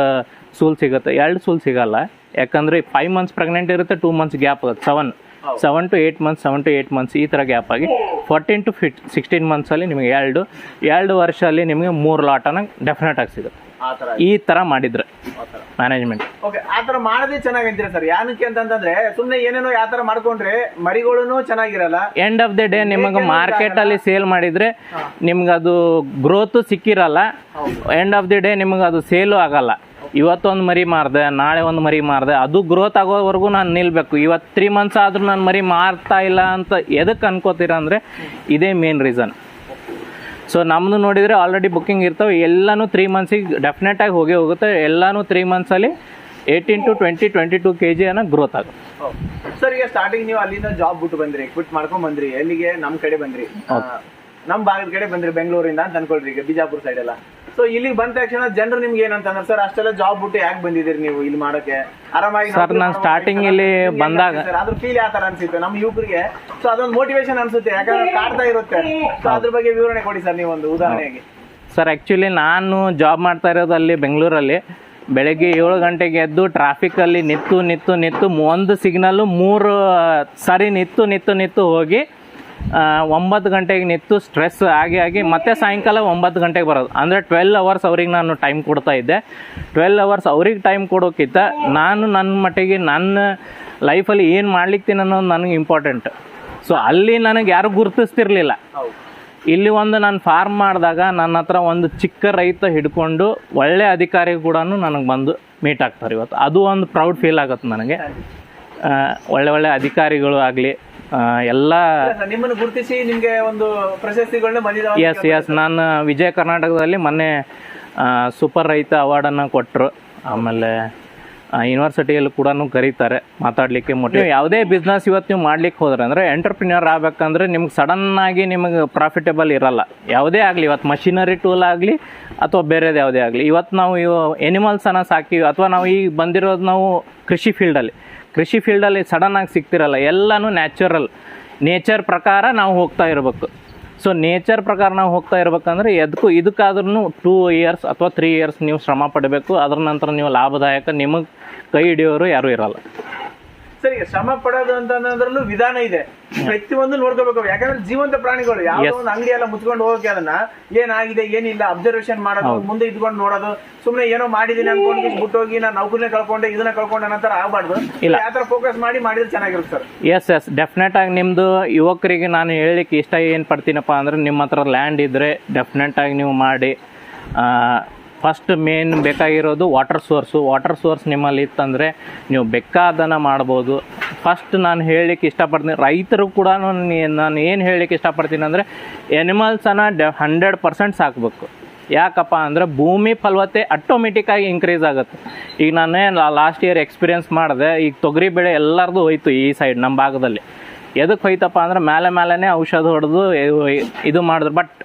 Speaker 2: ಸೂಲ್ ಸಿಗುತ್ತೆ. 2 ಸೂಲ್ ಸಿಗಲ್ಲ, ಯಾಕಂದರೆ 5 ಮಂತ್ಸ್ ಪ್ರೆಗ್ನೆಂಟ್ ಇರುತ್ತೆ, 2 ಮಂತ್ಸ್ ಗ್ಯಾಪ್ ಆಗುತ್ತೆ. 7 to 8 ಮಂತ್ಸ್ 7 to 8 ಮಂತ್ಸ್ ಈ ಥರ ಗ್ಯಾಪ್ ಆಗಿ 14 to 16 ಮಂತ್ಸಲ್ಲಿ ನಿಮಗೆ 2 ವರ್ಷದಲ್ಲಿ ನಿಮಗೆ 3 ಲಾಟನ್ನು ಡೆಫಿನೆಟ್ ಆಗಿ ಸಿಗುತ್ತೆ. ಈ ತರ ಮಾಡಿದ್ರೆ ಮ್ಯಾನೇಜ್ಮೆಂಟ್.
Speaker 1: ಓಕೆ, ಆ ತರ ಮಾಡೋದೇ ಚೆನ್ನಾಗಂತೀರಾ ಸರ್? ಏನಕ್ಕೆ ಅಂತಂದ್ರೆ ಸುಮ್ಮನೆ ಏನೇನೋ ಯಾವ ತರ ಮಾಡ್ಕೊಂಡ್ರೆ ಮರಿಗಳೂ ಚೆನ್ನಾಗಿರಲ್ಲ.
Speaker 2: ಎಂಡ್ ಆಫ್ ದಿ ಡೇ ನಿಮಗೆ ಮಾರ್ಕೆಟ್ ಅಲ್ಲಿ ಸೇಲ್ ಮಾಡಿದ್ರೆ ನಿಮ್ಗೆ ಅದು ಗ್ರೋತ್ ಸಿಕ್ಕಿರಲ್ಲ. ಎಂಡ್ ಆಫ್ ದಿ ಡೇ ನಿಮಗೆ ಅದು ಸೇಲು ಆಗಲ್ಲ. ಇವತ್ತೊಂದು ಮರಿ ಮಾರ್ದೆ, ನಾಳೆ ಒಂದು ಮರಿ ಮಾರ್ದೆ, ಅದು ಗ್ರೋತ್ ಆಗೋವರೆಗೂ ನಾನು ನಿಲ್ಬೇಕು. ಇವತ್ತು 3 ಮಂತ್ಸ್ ಆದ್ರೂ ನಾನು ಮರಿ ಮಾರ್ತಾ ಇಲ್ಲ ಅಂತ ಎದಕ್ಕೆ ಅನ್ಕೋತೀರ ಅಂದರೆ ಇದೇ ಮೇನ್ ರೀಸನ್. ಸೊ ನಮ್ಮದು ನೋಡಿದರೆ ಆಲ್ರೆಡಿ ಬುಕ್ಕಿಂಗ್ ಇರ್ತವೆ. ಎಲ್ಲನೂ 3 ಮಂತ್ಸಿಗೆ ಡೆಫಿನೆಟಾಗಿ ಹೋಗುತ್ತೆ. ಎಲ್ಲನೂ 3 ಮಂತ್ಸಲ್ಲಿ 18 to 20, 22 kg ಅನ್ನೋ ಗ್ರೋತ್ ಆಗುತ್ತೆ.
Speaker 1: ಸರ್, ಈಗ ಸ್ಟಾರ್ಟಿಂಗ್ ನೀವು ಅಲ್ಲಿಂದ ಜಾಬ್ ಬಿಟ್ಟು ಬಂದ್ರಿ, ಕ್ವಿಟ್ ಮಾಡ್ಕೊಂಡ್ ಬಂದ್ರಿ, ಎಲ್ಲಿಗೆ ನಮ್ಮ ಕಡೆ ಬಂದ್ರಿ, ನಮ್ಮ ಭಾಗದ ಕಡೆ ಬಂದ್ರಿ, ಬೆಂಗಳೂರಿಂದ ಅಂತ ಅನ್ಕೊಳ್ರಿ, ಈಗ ಬಿಜಾಪುರ ಸೈಡ್ ಎಲ್ಲ. ಸೊ ಇಲ್ಲಿಗೆ ಬಂದ ತಕ್ಷಣ ಜನರು ನಿಮ್ಗೆ ಏನಂತಂದ್ರೆ, ಸರ್ ಅಷ್ಟೆಲ್ಲ ಜಾಬ್ ಬಿಟ್ಟು ಯಾಕೆ ಬಂದಿದ್ದೀರಿ ನೀವು ಇಲ್ಲಿ ಮಾಡಕ್ಕೆ, ಆರಾಮಾಗಿ
Speaker 2: ಸರ್ ನಾನು ಸ್ಟಾರ್ಟಿಂಗ್ ಇಲ್ಲಿ ಬಂದಾಗ
Speaker 1: ಅದ್ರ ಫೀಲ್ ಯಾವ ತರ ಅನ್ಸುತ್ತೆ ನಮ್ಮ ಯುವಕರಿಗೆ? ಸೊ ಅದೊಂದು ಮೋಟಿವೇಶನ್ ಅನ್ಸುತ್ತೆ, ಯಾಕಂದ್ರೆ ಕಾಡ್ತಾ ಇರುತ್ತೆ. ಸೊ ಅದ್ರ ಬಗ್ಗೆ ವಿವರಣೆ ಕೊಡಿ ಸರ್, ನೀವು ಒಂದು ಉದಾಹರಣೆಗೆ.
Speaker 2: ಸರ್ ಆ್ಯಕ್ಚುಲಿ ನಾನು ಜಾಬ್ ಮಾಡ್ತಾ ಇರೋದು ಅಲ್ಲಿ ಬೆಂಗಳೂರಲ್ಲಿ. ಬೆಳಗ್ಗೆ 7 ಗಂಟೆಗೆ ಎದ್ದು ಟ್ರಾಫಿಕಲ್ಲಿ ನಿತ್ತು ಒಂದು ಸಿಗ್ನಲ್ಲು 3 ಸಾರಿ ನಿತ್ತು ಹೋಗಿ 9 ಗಂಟೆಗೆ ನಿತ್ತು ಸ್ಟ್ರೆಸ್ ಆಗಿ ಮತ್ತೆ ಸಾಯಂಕಾಲ 9 ಗಂಟೆಗೆ ಬರೋದು. ಅಂದರೆ 12 ಅವರ್ಸ್ ಅವ್ರಿಗೆ ನಾನು ಟೈಮ್ ಕೊಡ್ತಾ ಇದ್ದೆ. 12 ಅವರ್ಸ್ ಅವ್ರಿಗೆ ಟೈಮ್ ಕೊಡೋಕ್ಕಿಂತ ನಾನು ನನ್ನ ಮಟ್ಟಿಗೆ ನನ್ನ ಲೈಫಲ್ಲಿ ಏನು ಮಾಡ್ಲಿಕ್ತೀನಿ ಅನ್ನೋದು ನನಗೆ ಇಂಪಾರ್ಟೆಂಟ್. ಸೊ ಅಲ್ಲಿ ನನಗೆ ಯಾರು ಗುರುತಿಸ್ತಿರ್ಲಿಲ್ಲ. ಇಲ್ಲಿ ಒಂದು ನಾನು ಫಾರ್ಮ್ ಮಾಡಿದಾಗ ನನ್ನ ಹತ್ರ ಒಂದು ಚಿಕ್ಕ ರೈತ ಹಿಡ್ಕೊಂಡು ಒಳ್ಳೆ ಅಧಿಕಾರಿ ಕೂಡ ನನಗೆ ಬಂದು ಮೀಟ್ ಆಗ್ತಾರೆ ಇವತ್ತು. ಅದು ಒಂದು ಪ್ರೌಡ್ ಫೀಲ್ ಆಗುತ್ತೆ ನನಗೆ. ಒಳ್ಳೆ ಅಧಿಕಾರಿಗಳು ಆಗಲಿ ಎಲ್ಲ
Speaker 1: ನಿಮ್ಮನ್ನು ಗುರುತಿಸಿ ನಿಮಗೆ ಒಂದು ಪ್ರಶಸ್ತಿಗಳನ್ನ ಬಂದಿದ್ದಾವೆ.
Speaker 2: ಎಸ್ ನಾನು ವಿಜಯ ಕರ್ನಾಟಕದಲ್ಲಿ ಮೊನ್ನೆ ಸೂಪರ್ ರೈತ ಅವಾರ್ಡನ್ನು ಕೊಟ್ಟರು. ಆಮೇಲೆ ಯೂನಿವರ್ಸಿಟಿಯಲ್ಲಿ ಕೂಡ ಕರೀತಾರೆ ಮಾತಾಡಲಿಕ್ಕೆ. ನೀವು ಯಾವುದೇ ಬಿಸ್ನೆಸ್ ಇವತ್ತು ನೀವು ಮಾಡ್ಲಿಕ್ಕೆ ಹೋದ್ರೆ ಅಂದರೆ ಎಂಟರ್ಪ್ರಿನ್ಯೂರ್ ಆಗಬೇಕಂದ್ರೆ ನಿಮ್ಗೆ ಸಡನ್ನಾಗಿ ನಿಮಗೆ ಪ್ರಾಫಿಟೇಬಲ್ ಇರಲ್ಲ. ಯಾವುದೇ ಆಗಲಿ, ಇವತ್ತು ಮಷಿನರಿ ಟೂಲ್ ಆಗಲಿ ಅಥವಾ ಬೇರೆದು ಯಾವುದೇ ಆಗಲಿ. ಇವತ್ತು ನಾವು ಎನಿಮಲ್ಸನ್ನು ಸಾಕಿವಿ ಅಥವಾ ನಾವು ಈಗ ಬಂದಿರೋದು ನಾವು ಕೃಷಿ ಫೀಲ್ಡಲ್ಲಿ ಸಡನ್ನಾಗಿ ಸಿಗ್ತಿರಲ್ಲ. ಎಲ್ಲನೂ ನೇಚರ್ ಪ್ರಕಾರ ನಾವು ಹೋಗ್ತಾ ಇರಬೇಕು. ಸೊ ನೇಚರ್ ಪ್ರಕಾರ ನಾವು ಹೋಗ್ತಾ ಇರ್ಬೇಕಂದ್ರೆ ಇದಕ್ಕಾದ್ರೂ 2 ಇಯರ್ಸ್ ಅಥವಾ 3 ಇಯರ್ಸ್ ನೀವು ಶ್ರಮ ಪಡಬೇಕು. ಅದರ ನಂತರ ನೀವು ಲಾಭದಾಯಕ, ನಿಮಗೆ ಕೈ ಹಿಡಿಯೋರು ಯಾರೂ ಇರಲ್ಲ.
Speaker 1: ಸರಿ, ಶ್ರಮ ಪಡೋದು ಅಂತಂದ್ರಲ್ಲೂ ವಿಧಾನ ಇದೆ, ಪ್ರತಿಯೊಂದು ನೋಡ್ಕೋಬೇಕು. ಯಾಕಂದ್ರೆ ಜೀವಂತ ಪ್ರಾಣಿಗಳು ಯಾವ್ದೋ ಒಂದು ಅಂಗಡಿ ಎಲ್ಲ ಮುಚ್ಕೊಂಡು ಹೋಗಕ್ಕೆ ಅದನ್ನ ಏನಾಗಿದೆ ಏನಿಲ್ಲ ಅಬ್ಸರ್ವೇಷನ್ ಮಾಡೋದು, ಮುಂದೆ ಇದ್ಕೊಂಡು ನೋಡೋದು. ಸುಮ್ನೆ ಏನೋ ಮಾಡಿದೀನಿ ಅನ್ಕೊಂಡು ಬಿಟ್ಟೋಗಿ ನಾನು ನೌಕರಿನೇ ಕಳ್ಕೊಂಡೆ ಇದನ್ನ ಕಳ್ಕೊಂಡೆ ಅನ್ನೋ ತರ ಆಗ್ಬಾರ್ದು. ಯಾವ ತರ ಫೋಕಸ್ ಮಾಡಿದ್ರೆ ಚೆನ್ನಾಗಿರುತ್ತೆ ಸರ್? ಎಸ್
Speaker 2: ಡೆಫಿನೆಟ್ ಆಗಿ ನಿಮ್ದು ಯುವಕರಿಗೆ ನಾನು ಹೇಳಲಿಕ್ಕೆ ಇಷ್ಟ ಏನು ಪಡ್ತೀನಪ್ಪ ಅಂದ್ರೆ, ನಿಮ್ಮ ಹತ್ರ ಲ್ಯಾಂಡ್ ಇದ್ರೆ ಡೆಫಿನೆಟ್ ಆಗಿ ನೀವು ಮಾಡಿ. ಫಸ್ಟ್ ಮೇನ್ ಬೇಕಾಗಿರೋದು ವಾಟರ್ ಸೋರ್ಸ್ ನಿಮ್ಮಲ್ಲಿ ಇತ್ತಂದರೆ ನೀವು ಬೇಕಾದನ್ನು ಮಾಡ್ಬೋದು. ಫಸ್ಟ್ ನಾನು ಹೇಳಲಿಕ್ಕೆ ಇಷ್ಟಪಡ್ತೀನಿ ರೈತರು ಕೂಡ, ನಾನು ಏನು ಹೇಳಲಿಕ್ಕೆ ಇಷ್ಟಪಡ್ತೀನಿ ಅಂದರೆ ಎನಿಮಲ್ಸನ್ನು 100% ಸಾಕಬೇಕು. ಯಾಕಪ್ಪ ಅಂದರೆ ಭೂಮಿ ಫಲವತ್ತೆ ಆಟೋಮೆಟಿಕ್ಕಾಗಿ ಇನ್ಕ್ರೀಸ್ ಆಗುತ್ತೆ. ಈಗ ನಾನೇ ಲಾಸ್ಟ್ ಇಯರ್ ಎಕ್ಸ್ಪೀರಿಯೆನ್ಸ್ ಮಾಡಿದೆ. ಈಗ ತೊಗರಿ ಬೆಳೆ ಎಲ್ಲರದು ಹೋಯ್ತು ಈ ಸೈಡ್ ನಮ್ಮ ಭಾಗದಲ್ಲಿ. ಎದಕ್ಕೆ ಹೋಯ್ತಪ್ಪ ಅಂದ್ರೆ ಮೇಲೇ ಔಷಧ ಹೊಡೆದು ಇದು ಮಾಡಿದ್ರು. ಬಟ್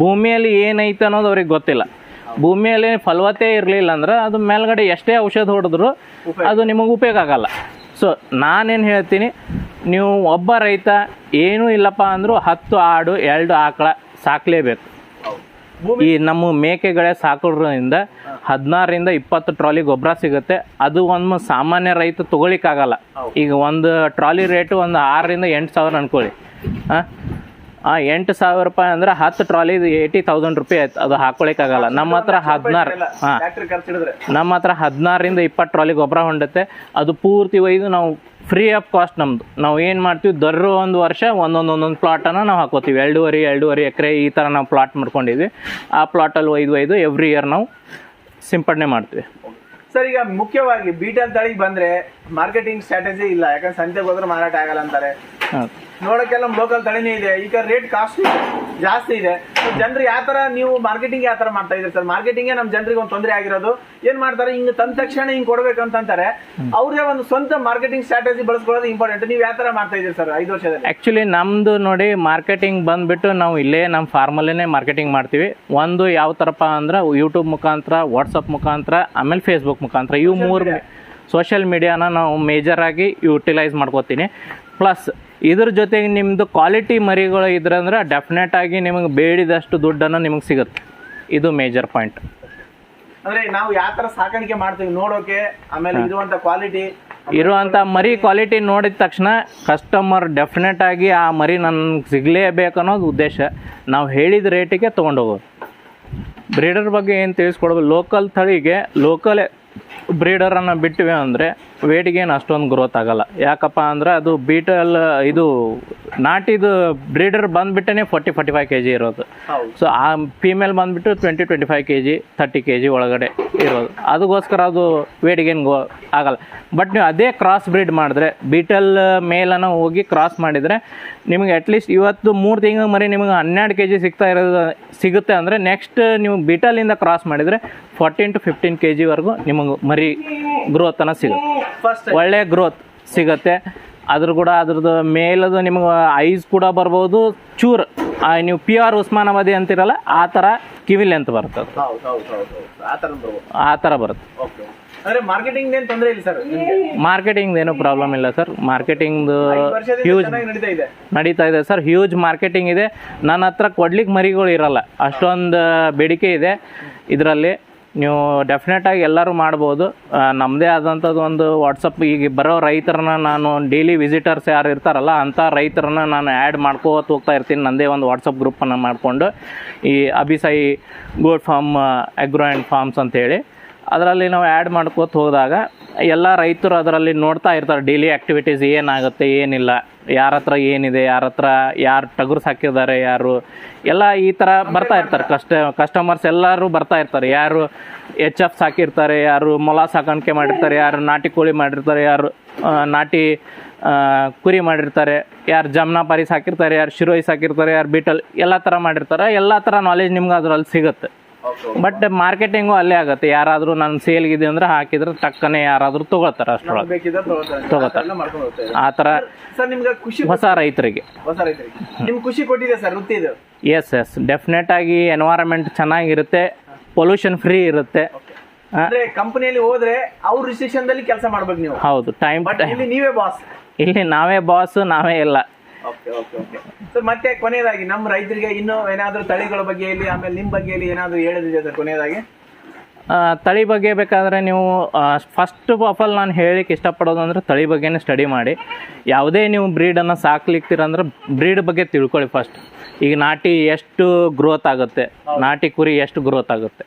Speaker 2: ಭೂಮಿಯಲ್ಲಿ ಏನೈತೆ ಅನ್ನೋದು ಅವ್ರಿಗೆ ಗೊತ್ತಿಲ್ಲ. ಭೂಮಿಯಲ್ಲಿ ಫಲವತ್ತೆ ಇರಲಿಲ್ಲ ಅಂದ್ರೆ ಅದು ಮೇಲ್ಗಡೆ ಎಷ್ಟೇ ಔಷಧ ಹೊಡೆದ್ರು ಅದು ನಿಮಗೆ ಉಪಯೋಗ ಆಗಲ್ಲ. ಸೊ ನಾನೇನು ಹೇಳ್ತೀನಿ, ನೀವು ಒಬ್ಬ ರೈತ ಏನೂ ಇಲ್ಲಪ್ಪ ಅಂದರೂ 10 ಆಡು 2 ಆಕಳ ಸಾಕಲೇಬೇಕು. ಈ ನಮ್ಮ ಮೇಕೆಗಳೇ ಸಾಕೋದ್ರಿಂದ 16ರಿಂದ 20 ಟ್ರಾಲಿ ಗೊಬ್ಬರ ಸಿಗುತ್ತೆ. ಅದು ಒಂದು ಸಾಮಾನ್ಯ ರೈತ ತೊಗೊಳಿಕ್ಕಾಗಲ್ಲ. ಈಗ ಒಂದು ಟ್ರಾಲಿ ರೇಟು ಒಂದು 6ರಿಂದ 8 ಸಾವಿರ ಅನ್ಕೊಳ್ಳಿ. 8,000 ರೂಪಾಯಿ ಅಂದರೆ 10 ಟ್ರಾಲಿ 80,000 ರೂಪಾಯಿ ಆಯ್ತು. ಅದು ಹಾಕೊಳಿಕ್ಕಾಗಲ್ಲ. ನಮ್ಮ ಹತ್ರ 16 ನಮ್ಮ ಹತ್ರ 16ರಿಂದ 20 ಟ್ರಾಲಿ ಗೊಬ್ಬರ ಹೊಂಡುತ್ತೆ. ಅದು ಪೂರ್ತಿ ಒಯ್ದು ನಾವು ಫ್ರೀ ಆಫ್ ಕಾಸ್ಟ್ ನಮ್ಮದು. ನಾವು ಏನು ಮಾಡ್ತೀವಿ, ದರ್ರು ಒಂದು ವರ್ಷ ಒಂದೊಂದು ಪ್ಲಾಟನ್ನು ನಾವು ಹಾಕೋತೀವಿ. 2.5 ಎಕರೆ ಈ ಥರ ನಾವು ಪ್ಲಾಟ್ ಮಾಡ್ಕೊಂಡಿದ್ವಿ. ಆ ಪ್ಲಾಟಲ್ಲಿ ಒಯ್ದು ಎವ್ರಿ ಇಯರ್ ನಾವು ಸಿಂಪಡಣೆ ಮಾಡ್ತೀವಿ.
Speaker 1: ಸರ್, ಈಗ ಮುಖ್ಯವಾಗಿ ಬೀಟಲ್ ತಳಿಗೆ ಬಂದ್ರೆ ಮಾರ್ಕೆಟಿಂಗ್ ಸ್ಟ್ರಾಟಜಿ ಇಲ್ಲ, ಯಾಕಂದ್ರೆ ಸಂತೆಗೆ ಹೋದ್ರೆ ಮಾರಾಟ ಆಗಲ್ಲ ಅಂತಾರೆ. ನೋಡಕ್ಕೆಲ್ಲ ಲೋಕಲ್ ತಳಿನೇ ಇದೆ, ಈಗ ರೇಟ್ ಕಾಸ್ಟ್ ಜಾಸ್ತಿ ಇದೆ. ಜನರು ಯಾವ ತರ ನೀವು ಮಾರ್ಕೆಟಿಂಗ್ ಯಾವ ತರ ಮಾಡ್ತಾ ಇದ್ರಿ ಸರ್? ಮಾರ್ಕೆಟಿಂಗ್ ನಮ್ ಜನರಿಗೆ ಒಂದು ತೊಂದರೆ ಆಗಿರೋದು. ಏನ್ ಮಾಡ್ತಾರೆ, ಹಿಂಗ್ ತಂದ ತಕ್ಷಣ ಹಿಂಗ್ ಕೊಡ್ಬೇಕಂತಾರೆ. ಅವ್ರಿಗೆ ಒಂದು ಸ್ವಂತ ಮಾರ್ಕೆಟಿಂಗ್ ಸ್ಟ್ರಾಟಜಿ ಬಳಸ್ಕೊಳ್ಳೋದು ಇಂಪಾರ್ಟೆಂಟ್. ನೀವು ಯಾವ ತರ ಮಾಡ್ತಾ ಇದ್ದೀರಿ ಸರ್ 5 ವರ್ಷದಲ್ಲಿ?
Speaker 2: ಆಕ್ಚುಲಿ ನಮ್ದು ನೋಡಿ, ಮಾರ್ಕೆಟಿಂಗ್ ಬಂದ್ಬಿಟ್ಟು ನಾವು ಇಲ್ಲೇ ನಮ್ಮ ಫಾರ್ಮಲ್ಲೇ ಮಾರ್ಕೆಟಿಂಗ್ ಮಾಡ್ತೀವಿ. ಒಂದು ಯಾವ ಥರಪ್ಪ ಅಂದ್ರೆ ಯೂಟ್ಯೂಬ್ ಮುಖಾಂತರ, ವಾಟ್ಸಪ್ ಮುಖಾಂತರ, ಆಮೇಲೆ ಫೇಸ್ಬುಕ್ ಮುಖಾಂತರ, ಇವು 3 ಸೋಷಿಯಲ್ ಮೀಡಿಯಾನ ನಾವು ಮೇಜರಾಗಿ ಯುಟಿಲೈಸ್ ಮಾಡ್ಕೋತೀನಿ. ಪ್ಲಸ್ ಇದ್ರ ಜೊತೆಗೆ ನಿಮ್ಮದು ಕ್ವಾಲಿಟಿ ಮರಿಗಳು ಇದ್ರಂದ್ರೆ ಡೆಫಿನೆಟ್ ಆಗಿ ನಿಮಗೆ ಬೇಡಿದಷ್ಟು ದುಡ್ಡನ್ನು ನಿಮಗೆ ಸಿಗುತ್ತೆ. ಇದು ಮೇಜರ್ ಪಾಯಿಂಟ್.
Speaker 1: ಅಂದ್ರೆ ನಾವು ಯಾವ ತರ ಸಾಕಾಣಿಕೆ ಮಾಡ್ತೀವಿ ನೋಡೋಕೆ, ಆಮೇಲೆ ಇರುವಂತ ಕ್ವಾಲಿಟಿ,
Speaker 2: ಇರುವಂಥ ಮರಿ ಕ್ವಾಲಿಟಿ ನೋಡಿದ ತಕ್ಷಣ ಕಸ್ಟಮರ್ ಡೆಫಿನೆಟ್ ಆಗಿ ಆ ಮರಿ ನನಗೆ ಸಿಗಲೇಬೇಕು ಅನ್ನೋದು ಉದ್ದೇಶ. ನಾವು ಹೇಳಿದ ರೇಟಿಗೆ ತೊಗೊಂಡೋಗೋದು. ಬ್ರೀಡರ್ ಬಗ್ಗೆ ಏನು ತಿಳಿಸ್ಕೊಡ್ಬೇಕು, ಲೋಕಲ್ ತಳಿಗೆ ಲೋಕಲ್ ಬ್ರೀಡರನ್ನು ಬಿಟ್ಟಿವೆ ಅಂದರೆ ವೇಟಿಗೇನು ಅಷ್ಟೊಂದು ಗ್ರೋತ್ ಆಗಲ್ಲ. ಯಾಕಪ್ಪ ಅಂದ್ರೆ ಅದು ಬೀಟಲ್ ಇದು ನಾಟಿದು ಬ್ರೀಡರ್ ಬಂದುಬಿಟ್ಟೇ 40-45 kg ಇರೋದು. ಸೊ ಆ ಫೀಮೇಲ್ ಬಂದುಬಿಟ್ಟು 20-25 kg 30 kg ಒಳಗಡೆ ಇರೋದು. ಅದಕ್ಕೋಸ್ಕರ ಅದು ವೇಟಿಗೇನು ಆಗಲ್ಲ. ಬಟ್ ನೀವು ಅದೇ ಕ್ರಾಸ್ ಬ್ರೀಡ್ ಮಾಡಿದ್ರೆ, ಬೀಟಲ್ ಮೇಲನ್ನು ಹೋಗಿ ಕ್ರಾಸ್ ಮಾಡಿದರೆ ನಿಮಗೆ ಅಟ್ಲೀಸ್ಟ್ ಇವತ್ತು 3 ತಿಂಗಳ ಮರಿ ನಿಮಗೆ 12 kg ಸಿಗುತ್ತೆ ಅಂದರೆ ನೆಕ್ಸ್ಟ್ ನೀವು ಬೀಟಲಿಂದ ಕ್ರಾಸ್ ಮಾಡಿದರೆ 14-15 kg ವರೆಗೂ ನಿಮಗೆ ಮರಿ ಗ್ರೋತನ್ನು ಸಿಗುತ್ತೆ. ಒಳ್ಳೆ ಗ್ರೋತ್ ಸಿಗುತ್ತೆ. ಅದ್ರದ್ದು ಮೇಲದು ನಿಮಗೆ ಐಸ್ ಕೂಡ ಬರ್ಬೋದು. ಚೂರು ನೀವು ಪ್ಯೂರ್ ಉಸ್ಮಾನಾಬಾದಿ ಅಂತಿರಲ್ಲ, ಆ ಥರ ಕಿವಿ ಲೆಂತ್ ಬರ್ತದೆ. ಆ ಥರ ಬರುತ್ತೆ. ಮಾರ್ಕೆಟಿಂಗ್ ಏನು ಪ್ರಾಬ್ಲಮ್ ಇಲ್ಲ ಸರ್. ಮಾರ್ಕೆಟಿಂಗ್ದು ಹ್ಯೂಜ್ ನಡೀತಾ ಇದೆ ಸರ್. ಹ್ಯೂಜ್ ಮಾರ್ಕೆಟಿಂಗ್ ಇದೆ. ನನ್ನ ಹತ್ರ ಕೊಡ್ಲಿಕ್ಕೆ ಮರಿಗಳು ಇರಲ್ಲ, ಅಷ್ಟೊಂದು ಬೇಡಿಕೆ ಇದೆ ಇದರಲ್ಲಿ. ನೀವು ಡೆಫಿನೆಟಾಗಿ ಎಲ್ಲರೂ ಮಾಡ್ಬೋದು. ನಮ್ಮದೇ ಆದಂಥದ್ದು ಒಂದು ವಾಟ್ಸಪ್, ಈಗ ಬರೋ ರೈತರನ್ನ ನಾನು ಡೈಲಿ ವಿಸಿಟರ್ಸ್ ಯಾರು ಇರ್ತಾರಲ್ಲ ಅಂಥ ರೈತರನ್ನ ನಾನು ಆ್ಯಡ್ ಮಾಡ್ಕೋತ ಹೋಗ್ತಾ ಇರ್ತೀನಿ. ನನ್ನದೇ ಒಂದು ವಾಟ್ಸಪ್ ಗ್ರೂಪನ್ನು ಮಾಡಿಕೊಂಡು, ಈ ಅಭಿಸೈ ಗೋಡ್ ಫಾರ್ಮ್ ಅಗ್ರೋ ಆ್ಯಂಡ್ ಫಾರ್ಮ್ಸ್ ಅಂತೇಳಿ ಅದರಲ್ಲಿ ನಾವು ಆ್ಯಡ್ ಮಾಡ್ಕೋತ ಹೋದಾಗ ಎಲ್ಲ ರೈತರು ಅದರಲ್ಲಿ ನೋಡ್ತಾ ಇರ್ತಾರೆ ಡೈಲಿ ಆ್ಯಕ್ಟಿವಿಟೀಸ್ ಏನಾಗುತ್ತೆ, ಏನಿಲ್ಲ, ಯಾರ ಹತ್ರ ಏನಿದೆ, ಯಾರ ಹತ್ರ ಯಾರು ಟಗರು ಸಾಕಿದ್ದಾರೆ, ಯಾರು ಎಲ್ಲ ಈ ಥರ ಬರ್ತಾ ಇರ್ತಾರೆ. ಕಸ್ಟಮರ್ಸ್ ಎಲ್ಲರೂ ಬರ್ತಾ ಇರ್ತಾರೆ. ಯಾರು HF ಸಾಕಿರ್ತಾರೆ, ಯಾರು ಮೊಲ ಸಾಕಾಣಿಕೆ ಮಾಡಿರ್ತಾರೆ, ಯಾರು ನಾಟಿ ಕೋಳಿ ಮಾಡಿರ್ತಾರೆ, ಯಾರು ನಾಟಿ ಕುರಿ ಮಾಡಿರ್ತಾರೆ, ಯಾರು ಜಮ್ನಾಪಾರಿ ಸಾಕಿರ್ತಾರೆ, ಯಾರು ಶಿರೋಯಿ ಸಾಕಿರ್ತಾರೆ, ಯಾರು ಬೀಟಲ್, ಎಲ್ಲ ಥರ ಮಾಡಿರ್ತಾರೆ. ಎಲ್ಲ ಥರ ನಾಲೆಜ್ ನಿಮ್ಗೆ ಅದರಲ್ಲಿ ಸಿಗುತ್ತೆ. ಬಟ್ ಮಾರ್ಕೆಟಿಂಗು ಅಲ್ಲೇ ಆಗುತ್ತೆ. ಯಾರಾದರೂ ನಾನು ಸೇಲ್ಗಿದೆ ಅಂದ್ರೆ ಹಾಕಿದ್ರೆ ಟಕ್ಕನೆ ಯಾರಾದರೂ ತೊಗೊಳ್ತಾರೆ, ಅಷ್ಟರೊಳಗೆ ತೊಗೋತಾರೆ. ಆ ಥರ ಹೊಸ ರೈತರಿಗೆ
Speaker 1: ಖುಷಿ ಕೊಟ್ಟಿದೆ ಸರ್ ವೃತ್ತಿ ಇದು?
Speaker 2: ಎಸ್ ಡೆಫಿನೆಟ್ ಆಗಿ ಎನ್ವೈರನ್ಮೆಂಟ್ ಚೆನ್ನಾಗಿರುತ್ತೆ, ಪೊಲ್ಯೂಷನ್ ಫ್ರೀ ಇರುತ್ತೆ.
Speaker 1: ಕಂಪನಿಯಲ್ಲಿ ಹೋದ್ರೆ ಅವ್ರ ರಿಸ್ಟ್ರಿಕ್ಷನ್ದಲ್ಲಿ ಕೆಲಸ ಮಾಡ್ಬೇಕು ನೀವು.
Speaker 2: ಹೌದು, ಟೈಮ್
Speaker 1: ನೀವೇ ಬಾಸ್.
Speaker 2: ಇಲ್ಲಿ ನಾವೇ ಬಾಸ್, ನಾವೇ ಎಲ್ಲ.
Speaker 1: ಸರ್, ಮತ್ತೆ ಕೊನೆಯದಾಗಿ ನಮ್ಮ ರೈತರಿಗೆ ಇನ್ನೂ ಏನಾದರೂ ತಳಿಗಳ ಬಗ್ಗೆ ಇಲ್ಲಿ, ಆಮೇಲೆ ನಿಮ್ಮ ಬಗ್ಗೆ ಇಲ್ಲಿ ಏನಾದರೂ ಹೇಳೋದಿದೆ ಸರ್ ಕೊನೆಯದಾಗಿ?
Speaker 2: ತಳಿ ಬಗ್ಗೆ ಬೇಕಾದರೆ ನೀವು ಫಸ್ಟ್ ಆಫ್ ಆಲ್ ನಾನು ಹೇಳಲಿಕ್ಕೆ ಇಷ್ಟಪಡೋದು ಅಂದರೆ ತಳಿ ಬಗ್ಗೆನೇ ಸ್ಟಡಿ ಮಾಡಿ. ಯಾವುದೇ ನೀವು ಬ್ರೀಡನ್ನು ಸಾಕ್ಲಿಕ್ತೀರಂದ್ರೆ ಬ್ರೀಡ್ ಬಗ್ಗೆ ತಿಳ್ಕೊಳ್ಳಿ ಫಸ್ಟ್. ಈಗ ನಾಟಿ ಎಷ್ಟು ಗ್ರೋತ್ ಆಗುತ್ತೆ, ನಾಟಿ ಕುರಿ ಎಷ್ಟು ಗ್ರೋತ್ ಆಗುತ್ತೆ,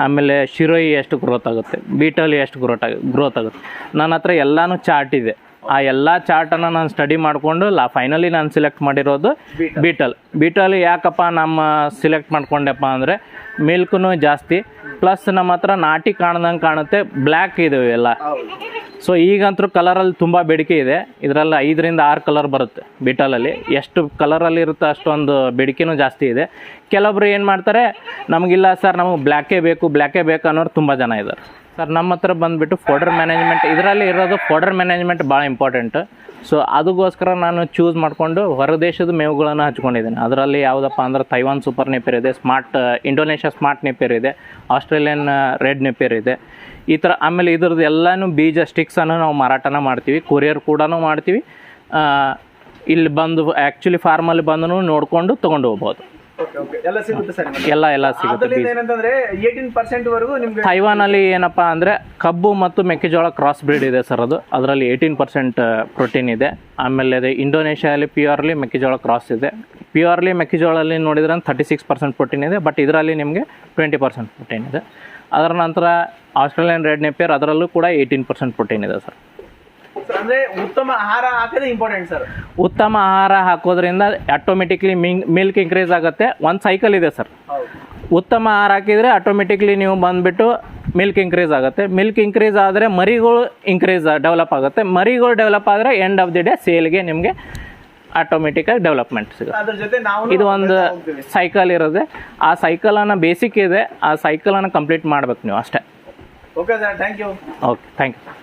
Speaker 2: ಆಮೇಲೆ ಶಿರೋಯಿ ಎಷ್ಟು ಗ್ರೋತ್ ಆಗುತ್ತೆ, ಬೀಟಲ್ ಎಷ್ಟು ಗ್ರೋತ್ ಆಗುತ್ತೆ. ನನ್ನ ಹತ್ರ ಎಲ್ಲನೂ ಚಾರ್ಟ್ ಇದೆ. ಆ ಎಲ್ಲ ಚಾರ್ಟನ್ನು ನಾನು ಸ್ಟಡಿ ಮಾಡಿಕೊಂಡು ಫೈನಲಿ ನಾನು ಸಿಲೆಕ್ಟ್ ಮಾಡಿರೋದು ಬೀಟಲ್. ಯಾಕಪ್ಪ ನಮ್ಮ ಸಿಲೆಕ್ಟ್ ಮಾಡ್ಕೊಂಡೆಪ್ಪ ಅಂದರೆ ಮಿಲ್ಕ್ನೂ ಜಾಸ್ತಿ, ಪ್ಲಸ್ ನಮ್ಮ ಹತ್ರ ನಾಟಿ ಕಾಣ್ದಂಗೆ ಕಾಣುತ್ತೆ, ಬ್ಲ್ಯಾಕ್ ಇದಾವೆ ಎಲ್ಲ. ಸೊ ಈಗಂತೂ ಕಲರಲ್ಲಿ ತುಂಬ ಬೇಡಿಕೆ ಇದೆ. ಇದರಲ್ಲಿ 5ರಿಂದ 6 ಕಲರ್ ಬರುತ್ತೆ ಬೀಟಲಲ್ಲಿ. ಎಷ್ಟು ಕಲರಲ್ಲಿ ಇರುತ್ತೆ ಅಷ್ಟೊಂದು ಬೇಡಿಕೆನೂ ಜಾಸ್ತಿ ಇದೆ. ಕೆಲವೊಬ್ರು ಏನು ಮಾಡ್ತಾರೆ, ನಮಗಿಲ್ಲ ಸರ್, ನಮಗೆ ಬ್ಲ್ಯಾಕೇ ಬೇಕು ಅನ್ನೋರು ತುಂಬ ಜನ ಇದ್ದಾರೆ ಸರ್. ನಮ್ಮ ಹತ್ರ ಬಂದುಬಿಟ್ಟು ಫೋಡರ್ ಮ್ಯಾನೇಜ್ಮೆಂಟ್, ಇದರಲ್ಲಿ ಇರೋದು ಫೋಡರ್ ಮ್ಯಾನೇಜ್ಮೆಂಟ್ ಭಾಳ ಇಂಪಾರ್ಟೆಂಟ್. ಸೊ ಅದಕ್ಕೋಸ್ಕರ ನಾನು ಚೂಸ್ ಮಾಡಿಕೊಂಡು ಹೊರದೇಶದ ಮೇವುಗಳನ್ನು ಹಚ್ಕೊಂಡಿದ್ದೀನಿ. ಅದರಲ್ಲಿ ಯಾವುದಪ್ಪ ಅಂದ್ರೆ ತೈವಾನ್ ಸೂಪರ್ ನೆಪಿಯರ್ ಇದೆ, ಇಂಡೋನೇಷ್ಯಾ ಸ್ಮಾರ್ಟ್ ನೆಪಿಯರ್ ಇದೆ, ಆಸ್ಟ್ರೇಲಿಯನ್ ರೆಡ್ ನೆಪಿಯರ್ ಇದೆ, ಈ ಥರ. ಆಮೇಲೆ ಇದ್ರದ್ದು ಎಲ್ಲನೂ ಬೀಜ ಸ್ಟಿಕ್ಸನ್ನು ನಾವು ಮಾರಾಟನ ಮಾಡ್ತೀವಿ, ಕೊರಿಯರ್ ಕೂಡ ಮಾಡ್ತೀವಿ. ಇಲ್ಲಿ ಬಂದು ಆ್ಯಕ್ಚುಲಿ ಫಾರ್ಮಲ್ಲಿ ಬಂದು ನೋಡಿಕೊಂಡು ತೊಗೊಂಡು ಹೋಗ್ಬೋದು.
Speaker 1: ಎಲ್ಲ ಸಿಗುತ್ತೆ ಸರ್
Speaker 2: ಎಲ್ಲ ಸಿಗುತ್ತೆ.
Speaker 1: ಅದ್ರಲ್ಲಿ ಏನಂತಂದ್ರೆ 18% ವರೆಗೂ ನಿಮ್ಗೆ
Speaker 2: ತೈವಾನಲ್ಲಿ ಏನಪ್ಪಾ ಅಂದ್ರೆ ಕಬ್ಬು ಮತ್ತು ಮೆಕ್ಕೆಜೋಳ ಕ್ರಾಸ್ ಬ್ರೀಡ್ ಇದೆ ಸರ್. ಅದರಲ್ಲಿ 18% ಪ್ರೋಟೀನ್ ಇದೆ. ಆಮೇಲೆ ಇದೆ ಇಂಡೋನೇಷ್ಯಾದಲ್ಲಿ ಪ್ಯೂರ್ಲಿ ಮೆಕ್ಕೆಜೋಳ ಕ್ರಾಸ್ ಇದೆ. ಪ್ಯೂರ್ಲಿ ಮೆಕ್ಕೆಜೋಳಲ್ಲಿ ನೋಡಿದ್ರೆ 36% ಪ್ರೋಟೀನ್ ಇದೆ. ಬಟ್ ಇದರಲ್ಲಿ ನಿಮಗೆ 20% ಪ್ರೋಟೀನ್ ಇದೆ. ಅದರ ನಂತರ ಆಸ್ಟ್ರೇಲಿಯನ್ ರೆಡ್ ನೆಪಿಯರ್, ಅದರಲ್ಲೂ ಕೂಡ 18% ಪ್ರೋಟೀನ್ ಇದೆ ಸರ್.
Speaker 1: ಅಂದ್ರೆ ಉತ್ತಮ ಆಹಾರ ಹಾಕೋದೇ ಇಂಪಾರ್ಟೆಂಟ್ ಸರ್.
Speaker 2: ಉತ್ತಮ ಆಹಾರ ಹಾಕೋದ್ರಿಂದ ಆಟೋಮೆಟಿಕ್ಲಿ ಮಿಲ್ಕ್ ಇನ್ಕ್ರೀಸ್ ಆಗುತ್ತೆ. ಒಂದು ಸೈಕಲ್ ಇದೆ ಸರ್. ಉತ್ತಮ ಆಹಾರ ಹಾಕಿದರೆ ಆಟೋಮೆಟಿಕ್ಲಿ ನೀವು ಬಂದುಬಿಟ್ಟು ಮಿಲ್ಕ್ ಇನ್ಕ್ರೀಸ್ ಆಗುತ್ತೆ. ಮಿಲ್ಕ್ ಇನ್ಕ್ರೀಸ್ ಆದರೆ ಮರಿಗಳು ಡೆವಲಪ್ ಆಗುತ್ತೆ. ಮರಿಗಳು ಡೆವಲಪ್ ಆದರೆ ಎಂಡ್ ಆಫ್ ದಿ ಡೇ ಸೇಲ್ಗೆ ನಿಮಗೆ ಆಟೋಮೆಟಿಕಾಗಿ ಡೆವಲಪ್ಮೆಂಟ್ ಸಿಗುತ್ತೆ. ಇದು ಒಂದು ಸೈಕಲ್ ಇರುತ್ತೆ. ಆ ಸೈಕಲನ್ನು ಬೇಸಿಕ್ ಇದೆ, ಆ ಸೈಕಲನ್ನು ಕಂಪ್ಲೀಟ್ ಮಾಡ್ಬೇಕು ನೀವು ಅಷ್ಟೇ.
Speaker 1: Okay sir, thank you.
Speaker 2: Okay, thank you.